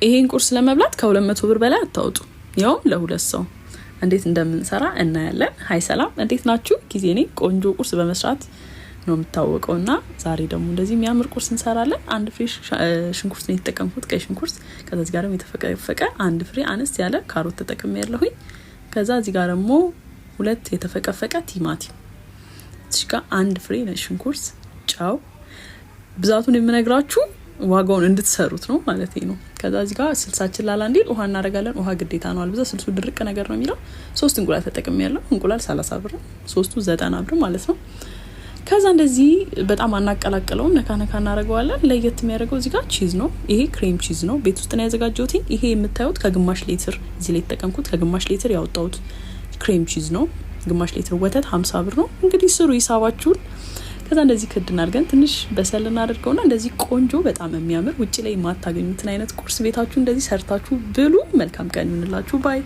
ይሄን ቁርስ ለመብላት ከ200 ብር በላይ አታውጡ። ያው ለሁለት ሰው እንዴት እንደምንሰራ እናያለን። ሃይ ሰላም፣ እንዴት ናችሁ? ጊዜ ነኝ ቆንጆ ቁርስ በመስራት ነው የምታወቀውና ዛሬ ደግሞ እንደዚህ የሚያምር ቁርስ እንሰራለን። አንድ ፍሬ ሽንኩርት ነው የተጠቀምኩት፣ ቀይ ሽንኩርት። ከዛ እዚህ ጋር የተፈቀፈቀ አንድ ፍሬ አነስ ያለ ካሮት ተጠቅሜያለሁኝ። ከዛ እዚህ ጋር ደግሞ 2 የተፈቀፈቀ ቲማቲም፣ እዚህ ጋር አንድ ፍሬ ሽንኩርት፣ ጫው። ብዛቱን የምነግራችሁ ዋጋውን እንድትሰሩት ነው ማለት ነው። ከዛ እዚህ ጋር ስልሳችን ላላ እንዲል ውሃ እናደርጋለን። ውሃ ግዴታ ነው፣ አልበዛ ስልሱ ድርቅ ነገር ነው የሚለው። 3 እንቁላል ተጠቅሜያለሁ። እንቁላል 30 ብር፣ 3ቱ 90 ብር ማለት ነው። ከዛ እንደዚህ በጣም አናቀላቅለው፣ ነካ ነካ እናደርገዋለን። ለየት የሚያደርገው እዚህ ጋር ቺዝ ነው። ይሄ ክሬም ቺዝ ነው፣ ቤት ውስጥ ነው ያዘጋጀሁት። ይሄ የምታዩት ከግማሽ ሊትር እዚህ ላይ ተጠቀምኩት፣ ከግማሽ ሊትር ያወጣሁት ክሬም ቺዝ ነው። ግማሽ ሊትር ወተት 50 ብር ነው። እንግዲህ ስሩ ሂሳባችሁን። ከዛ እንደዚህ ክድ እናድርገን ትንሽ በሰል እናደርገውና እንደዚህ ቆንጆ በጣም የሚያምር ውጪ ላይ የማታገኙትን አይነት ቁርስ ቤታችሁ እንደዚህ ሰርታችሁ ብሉ። መልካም ቀን ይሁንላችሁ። ባይ